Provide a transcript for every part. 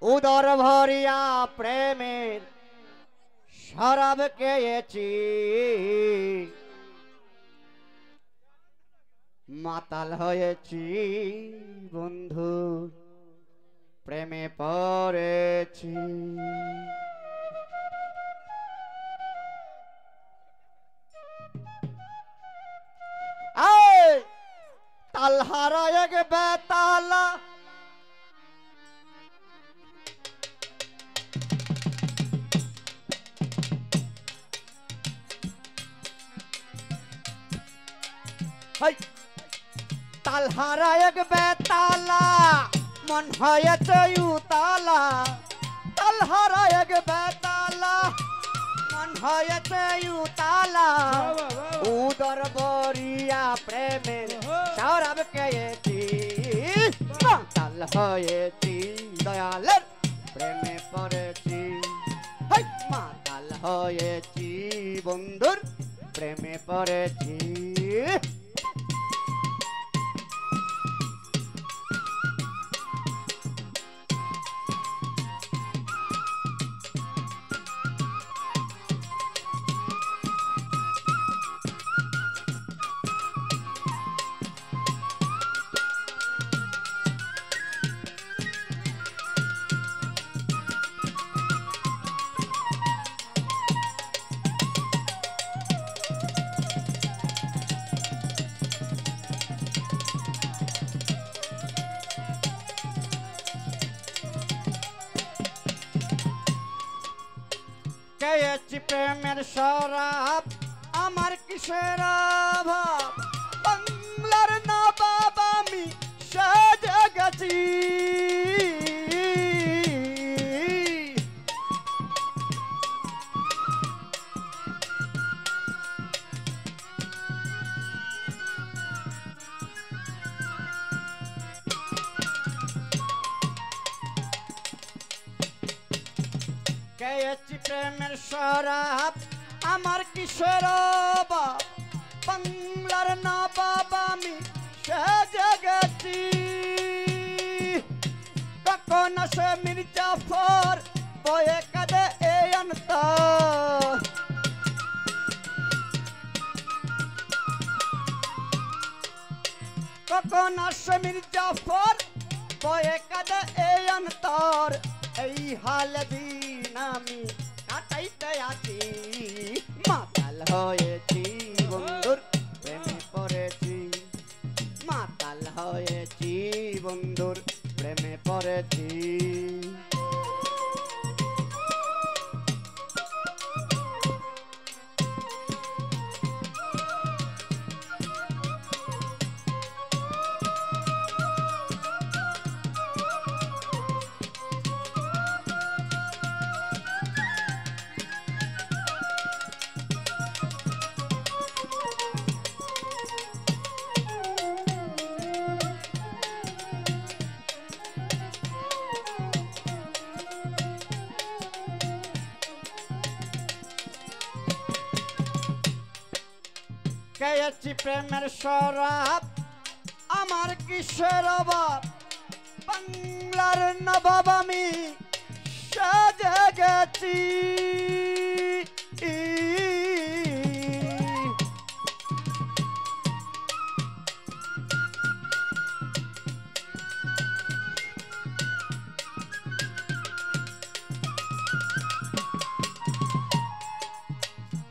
উদর ভরিয়া প্রেমের শরাব খেয়েছি, মাতাল হয়েছি বন্ধু, প্রেমে পড়েছি। তালহারা এক বেতালা, তালহারা এক বেতালা, মন হয়েছে উতালা। তালহারা এক বেতালা, মন হয়েছে উতালা। উদর বরিয়া প্রেমের শরাব খেয়েছি, মাতাল হয়েছি দয়ালের প্রেমে পড়েছি। মাতাল হয়েছি বন্ধুর প্রেমে পড়েছি। খেয়েছি প্রেমের শরাব, আমার কিসের অভাব। বাংলার নবাব আমি সেজে গেছি, খেয়েছি প্রেমের শরাব, আমার কিসের অভাব। বাংলার নবাব আমি সেজে গেছি। কখন আসে মির্জাফর বয়ে কাঁদে এই অন্তর, কখন আসে মির্জাফর বয়ে কাঁদে এই অন্তর। এই হাল দিন আমি কাটাইতে আছি, মাতাল হয়েছি বন্ধুর প্রেমে পড়েছি। মাতাল হয়েছি বন্ধুর প্রেমে পড়েছি। খেয়েছি প্রেমের শরাব, আমার কিসের অভাব। বাংলার নবাব আমি সেজে গেছি।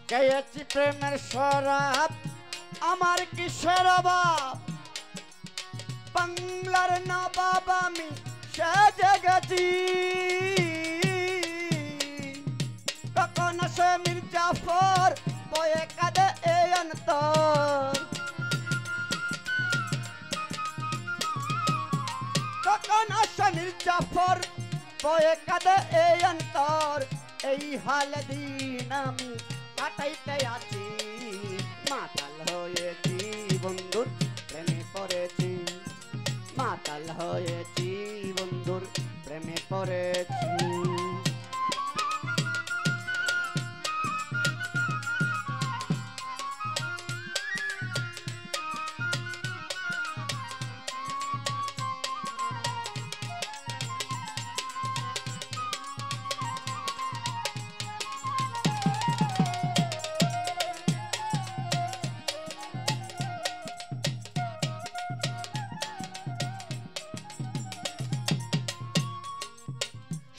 খেয়েছি প্রেমের শরাব, আমার কিসের অভাব। বাংলার নবাব আমি সেজে গেছি। কখন আসে মির্জাফর বয়ে কাঁদে এই অন্তর, কখন আসে মির্জাফর বয়ে কাঁদে এই অন্তর। এই হাল দিন আমি কাটাইতে আছি, মাতাল হয়েছি বন্ধুর প্রেমে পড়েছি। মাতাল হয়েছি বন্ধুর প্রেমে পড়েছি।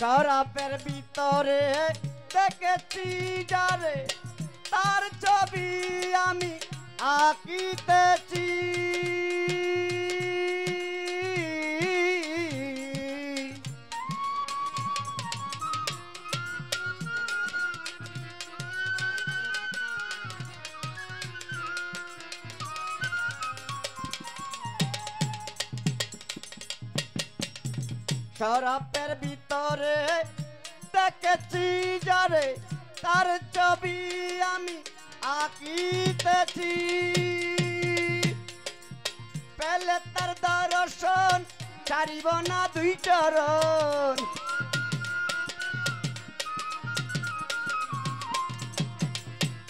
শরাবের ভিতরে দেখেছি যারে তার ছবি আমি আঁকিতেছি শরাবের ভিতরে দেখেছি যারে তার ছবি আমি আঁকিতেছি পেলে তার দর্শন ছাড়িব না দুই চরণ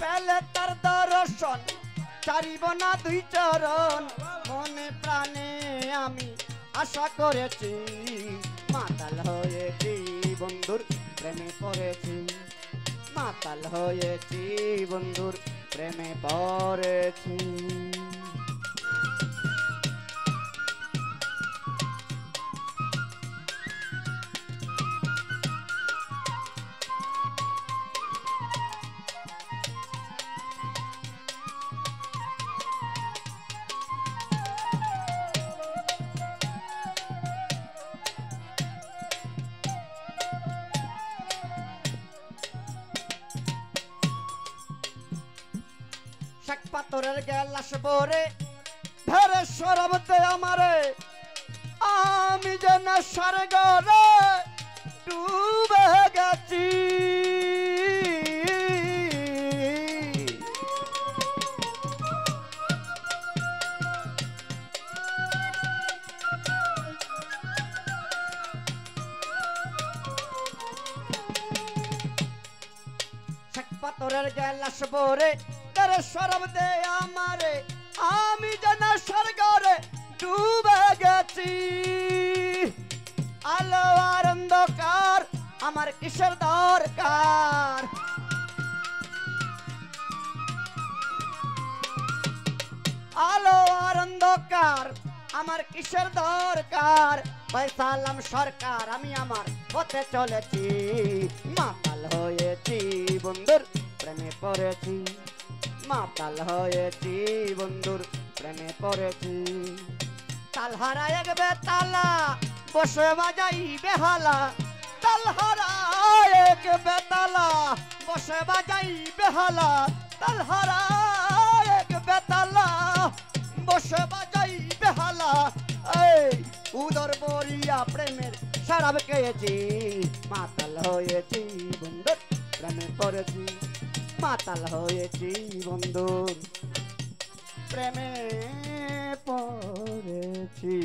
পেলে তার দর্শন ছাড়িব না দুই চরণ মনে প্রাণে আমি আশা করেছি মাতাল হয়েছি বন্ধুর প্রেমে পড়েছি মাতাল হয়েছি বন্ধুর প্রেমে পড়েছি শাক পাথরের গেলাস ভরে ধরে শরাব দে আমারে আমি যেন সাগরে ডুবে গেছি শাক পাথরের গেলাস ভরে ধরে শরাব দে আমারে আমি যেন সাগরে ডুবে গেছি আলো আর অন্ধকার আমার কিসের দরকার আলো আর অন্ধকার আমার কিসের দরকার পয়সালাম সরকার আমি আমার পথে চলেছি মাতাল হয়েছি বন্ধুর প্রেমে পড়েছি মাতাল হয়েছি বন্ধুর প্রেমে পড়েছি তালহারা এক বেতালা বসে বাজাই বেহালা তালহারা এক বেতালা বসে বাজাই বেহালা তালহারা এক বেতালা বসে বাজাই বেহালা এই উদর বরিয়া প্রেমের শরাব খেয়েছি মাতাল হয়েছি বন্ধুর প্রেমে পড়েছি মাতাল হয়েছি বন্ধুর প্রেমে পড়েছি।